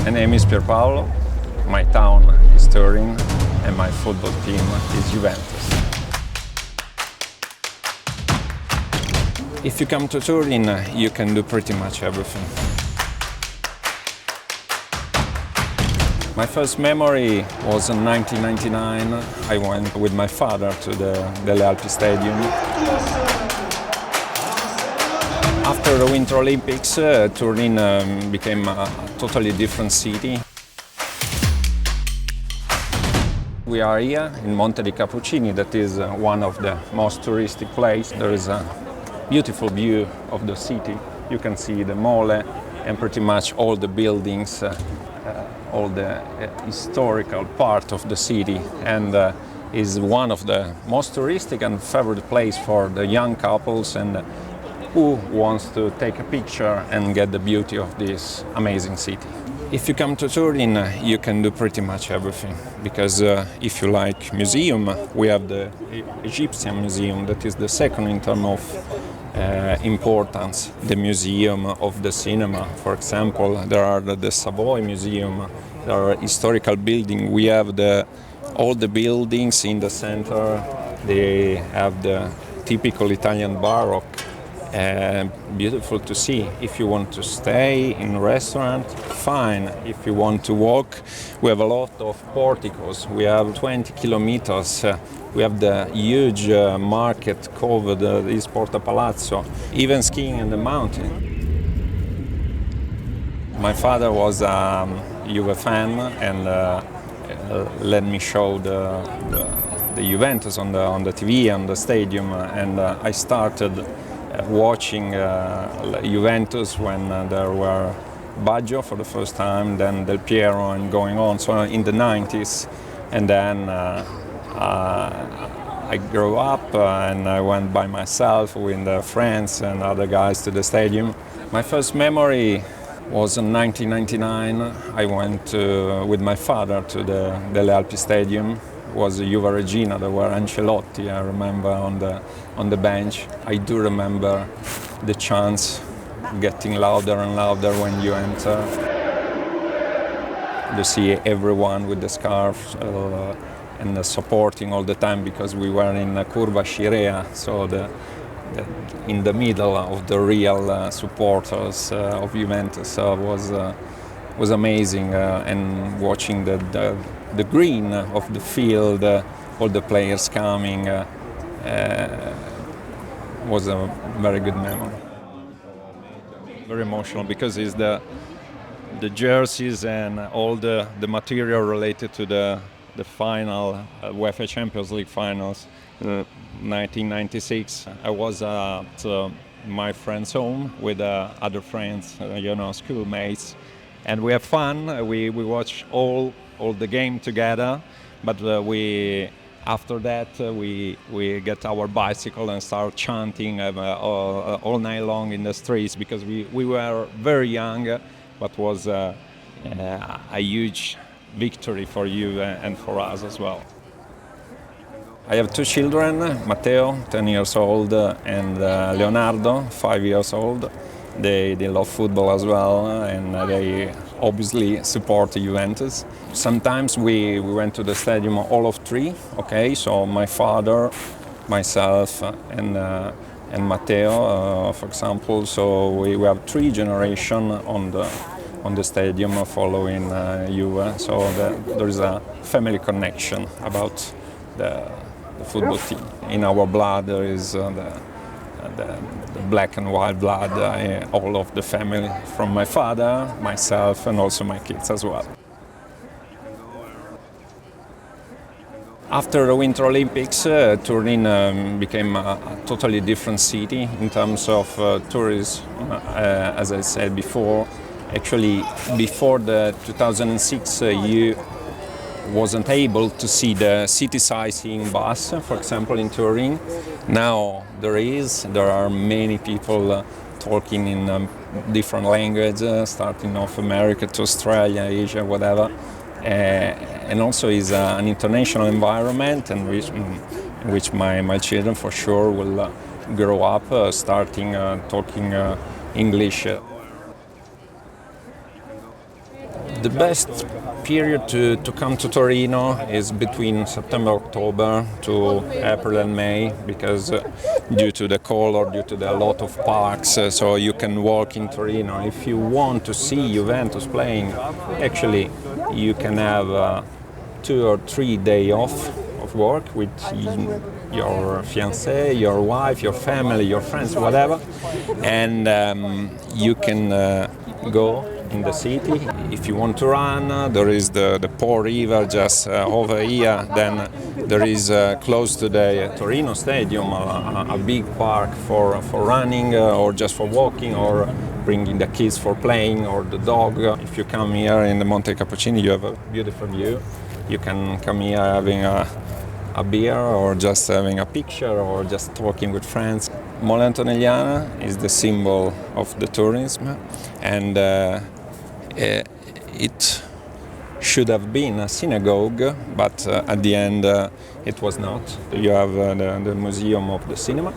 My name is Pierpaolo, my town is Turin, and my football team is Juventus. If you come to Turin, you can do pretty much everything. My first memory was in 1999. I went with my father to the Allianz Stadium. After the Winter Olympics, Turin became a totally different city. We are here in Monte dei Cappuccini, that is one of the most touristic places. There is a beautiful view of the city. You can see the mole and pretty much all the buildings, all the historical part of the city, and is one of the most touristic and favorite place for the young couples and who wants to take a picture and get the beauty of this amazing city. If you come to Turin, you can do pretty much everything, because if you like museum, we have the Egyptian Museum, that is the second in terms of importance. The Museum of the Cinema, for example, there are the Savoy Museum, there are historical buildings. We have all the buildings in the center, they have the typical Italian Baroque. Beautiful to see. If you want to stay in a restaurant, fine. If you want to walk, we have a lot of porticos. We have 20 kilometers. We have the huge market covered, this Porta Palazzo. Even skiing in the mountain. My father was a Juve fan and let me show the Juventus on the TV, on the stadium, and I started watching Juventus when there were Baggio for the first time, then Del Piero, and going on, so in the 90s. And then I grew up and I went by myself with friends and other guys to the stadium. My first memory was in 1999. I went with my father to the Allianz Stadium. It was Juve Regina, there were Ancelotti, I remember, on the bench. I do remember the chants getting louder and louder when you enter. You see everyone with the scarf and supporting all the time, because we were in Curva Scirea, so in the middle of the real supporters of Juventus. Was amazing, and watching the green of the field, all the players coming, was a very good memory. Very emotional, because it's the jerseys and all the material related to the final UEFA Champions League finals, 1996. I was at my friend's home with other friends, schoolmates. And we have fun. We watch all the game together, but after that we get our bicycle and start chanting all night long in the streets, because we were very young, but was a huge victory for you and for us as well. I have two children, Matteo, 10 years old, and Leonardo, 5 years old. They love football as well, and they obviously support Juventus. Sometimes we went to the stadium all of three, okay? So my father, myself, and Matteo, for example. So we have three generations on the stadium following Juve. So there is a family connection about the football team. In our blood there is the black and white blood, all of the family, from my father, myself, and also my kids as well. After the Winter Olympics, Turin became a totally different city in terms of tourism, as I said before. Actually, before the 2006, you wasn't able to see the city sightseeing bus, for example, in Turin. Now there are many people talking in different languages, starting off America to Australia, Asia, whatever. And also is an international environment in which my children for sure will grow up starting talking English. The best period to come to Torino is between September, October to April and May, because due to the color, due to the lot of parks, so you can walk in Torino. If you want to see Juventus playing, actually you can have 2 or 3 days off of work with your fiancé, your wife, your family, your friends, whatever, and you can go in the city. If you want to run, there is the Po River just over here. Then there is close to the Torino Stadium a big park for running or just for walking, or bringing the kids for playing, or the dog. If you come here in the Monte Cappuccini, you have a beautiful view. You can come here having a beer, or just having a picture, or just talking with friends. Mole Antonelliana is the symbol of the tourism, and it should have been a synagogue, but at the end it was not. You have the Museum of the Cinema,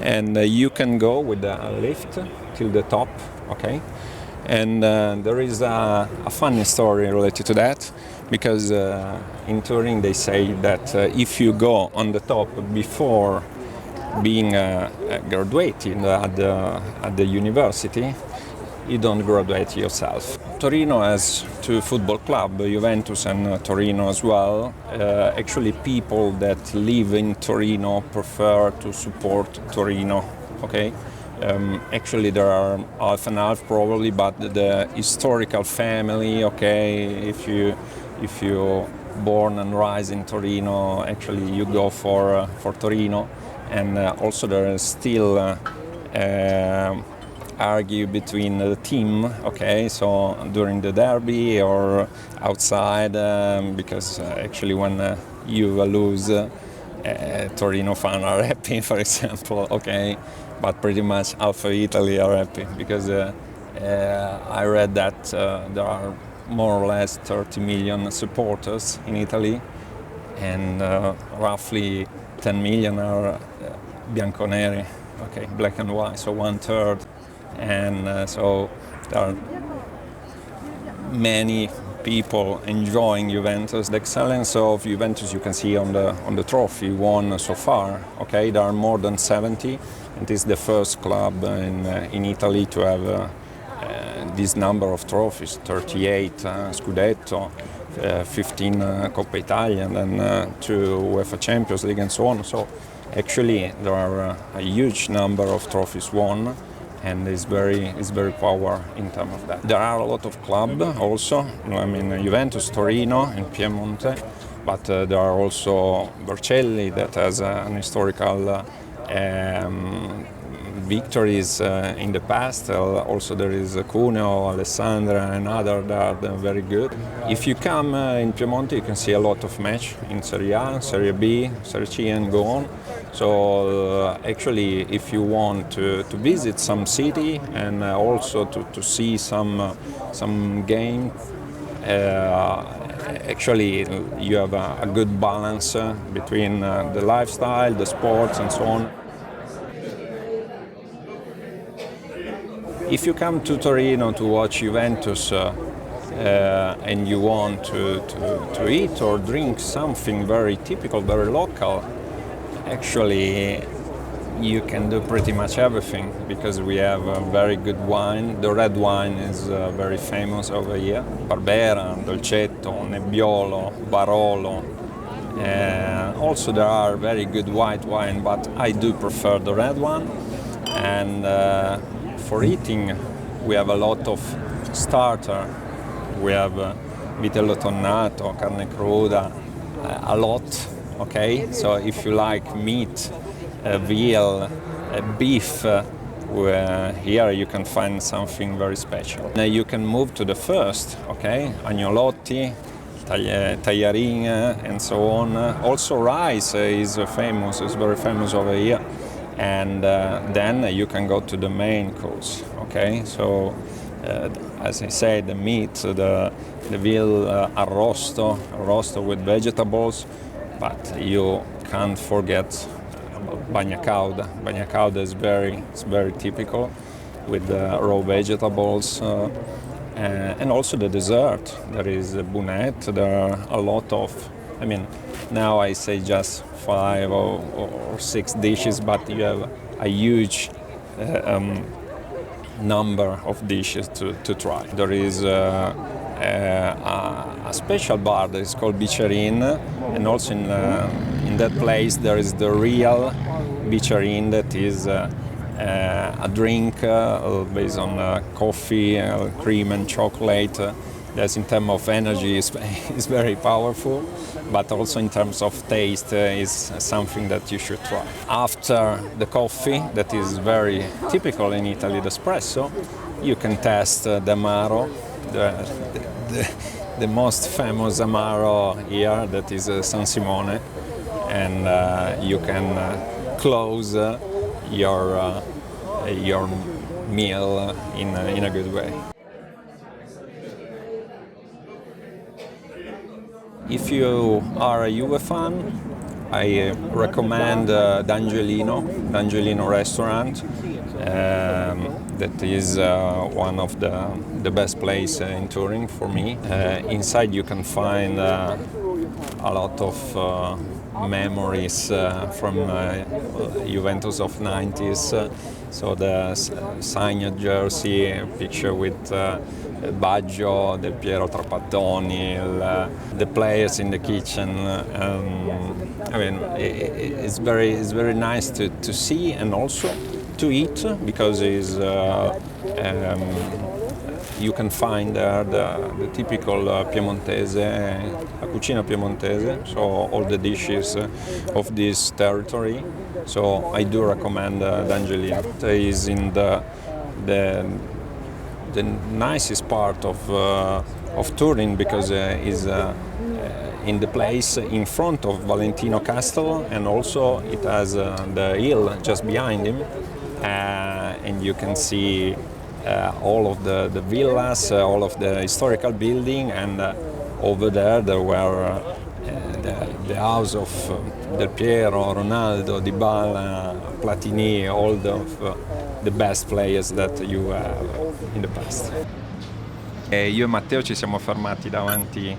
and you can go with a lift till the top, okay? And there is a funny story related to that, because in Turin they say that if you go on the top before being graduating at the university, you don't graduate yourself. Torino has 2 football clubs, Juventus and Torino as well. Actually, people that live in Torino prefer to support Torino, okay? Actually, there are half and half probably, but the historical family, okay, if you born and rise in Torino, actually you go for Torino. And also there is still argue between the team, okay, so during the derby or outside, because actually when you lose, Torino fans are happy, for example, okay, but pretty much half of Italy are happy, because I read that there are more or less 30 million supporters in Italy, and roughly 10 million are bianconeri, okay, black and white, so 1/3. And so there are many people enjoying Juventus. The excellence of Juventus you can see on the trophy won so far. Okay, there are more than 70. It is the first club in Italy to have this number of trophies: 38 Scudetto, 15 Coppa Italia, and then 2 UEFA Champions League, and so on. So actually there are a huge number of trophies won, and it's very power in terms of that. There are a lot of clubs also. I mean, Juventus, Torino, and Piemonte, but there are also Vercelli that has an historical victories in the past. Also there is Cuneo, Alessandria, and others that are very good. If you come in Piemonte, you can see a lot of match in Serie A, Serie B, Serie C, and go on. So actually, if you want to visit some city and also to see some game, actually you have a good balance between the lifestyle, the sports, and so on. If you come to Torino to watch Juventus and you want to eat or drink something very typical, very local, actually you can do pretty much everything, because we have a very good wine. The red wine is very famous over here. Barbera, Dolcetto, Nebbiolo, Barolo. Also there are very good white wine, but I do prefer the red one. And for eating, we have a lot of starter. We have vitello tonnato, carne cruda, a lot. Okay, so if you like meat, veal, beef, here you can find something very special. Now you can move to the first, okay, agnolotti, tagliarini, and so on. Also rice is famous, is very famous over here. And then you can go to the main course, okay? So, as I said, the meat, the veal arrosto with vegetables, but you can't forget bagna cauda. Bagna cauda is very typical, with raw vegetables, And also the dessert. There is a bunette, there are a lot of, now I say just 5 or 6 dishes, but you have a huge number of dishes to try. There is a special bar that is called Bicerin, and also in that place there is the real Bicerin, that is a drink based on coffee, cream and chocolate. That's in terms of energy is very powerful, but also in terms of taste is something that you should try. After the coffee, that is very typical in Italy, the espresso, you can test the Amaro, the most famous Amaro here, that is San Simone, and you can close your meal in a good way. If you are a Juve fan, I recommend the Angelino restaurant. That is one of the best places in Turin for me. Inside you can find a lot of memories from Juventus of 90s. So the signed jersey, a picture with Baggio, Del Piero Trapattoni, the players in the kitchen. It's very nice to see and also to eat, because you can find there the typical Piemontese, la cucina Piemontese, so all the dishes of this territory. So I do recommend Angelino. It is in the nicest part of Turin, because is in the place in front of Valentino Castle, and also it has the hill just behind him, and you can see all of the villas, all of the historical building, and over there were the house of Del Piero, Ronaldo, Dybala, Platini, all of the best players that you have in the past. Io e Matteo ci siamo fermati davanti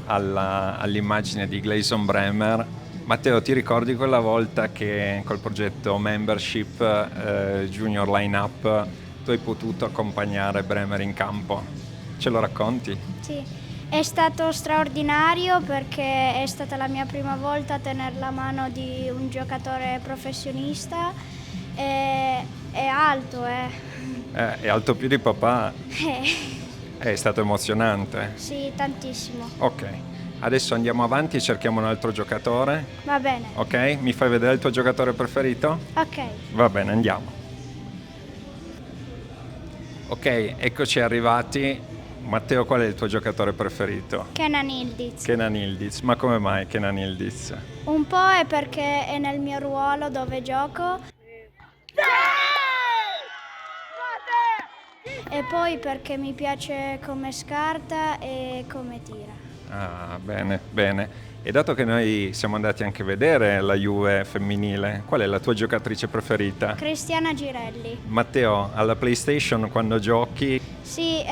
all'immagine di Gleison Bremer. Matteo, ti ricordi quella volta che col progetto Membership Junior Line-Up tu hai potuto accompagnare Bremer in campo? Ce lo racconti? Sì, è stato straordinario perché è stata la mia prima volta a tenere la mano di un giocatore professionista. È alto, È alto più di papà. È stato emozionante? Sì, tantissimo. Ok, adesso andiamo avanti e cerchiamo un altro giocatore. Va bene. Ok, mi fai vedere il tuo giocatore preferito? Ok. Va bene, andiamo. Ok, eccoci arrivati. Matteo, qual è il tuo giocatore preferito? Kenan Yildiz. Kenan Yildiz. Ma come mai Kenan Yildiz? Un po' è perché è nel mio ruolo dove gioco. E poi perché mi piace come scarta e come tira. Ah, bene, bene. E dato che noi siamo andati anche a vedere la Juve femminile, qual è la tua giocatrice preferita? Cristiana Girelli. Matteo, alla PlayStation quando giochi? Sì,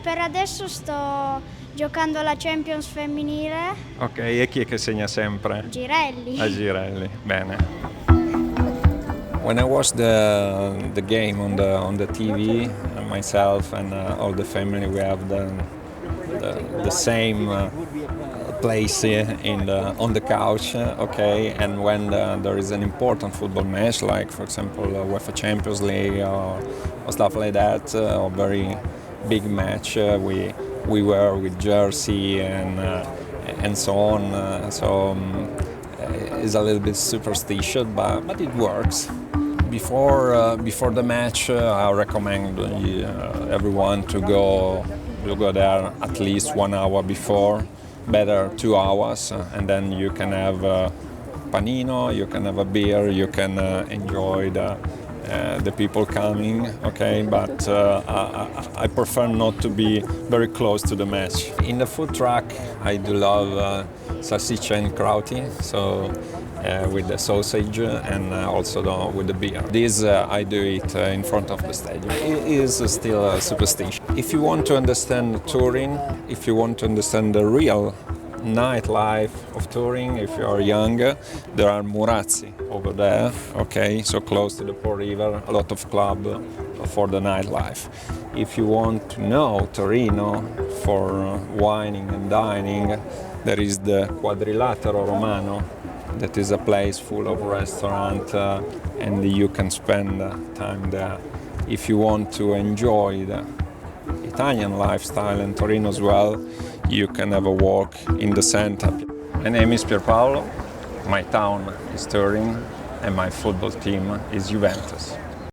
per adesso sto giocando alla Champions femminile. Ok, e chi è che segna sempre? Girelli. A Girelli, bene. When I watch the game on the TV, myself and all the family, we have the same place on the couch, okay. And when there is an important football match, like for example UEFA Champions League or stuff like that, or very big match, we wear with jersey and so on. It's a little bit superstitious, but it works. Before the match, I recommend everyone to go there at least 1 hour before, better 2 hours, and then you can have panino, you can have a beer, you can enjoy the people coming, okay? But I prefer not to be very close to the match. In the food truck, I do love salsiccia and krauti, so with the sausage and also with the beer. This I do it in front of the stadium. It is still a superstition. If you want to understand Turin, if you want to understand the real nightlife of Turin, if you are younger, there are Murazzi over there, okay, so close to the Po River, a lot of club for the nightlife. If you want to know Torino for wining and dining, there is the Quadrilatero Romano, that is a place full of restaurants and you can spend time there. If you want to enjoy the Italian lifestyle in Torino as well, you can have a walk in the center. My name is Pierpaolo, my town is Turin and my football team is Juventus.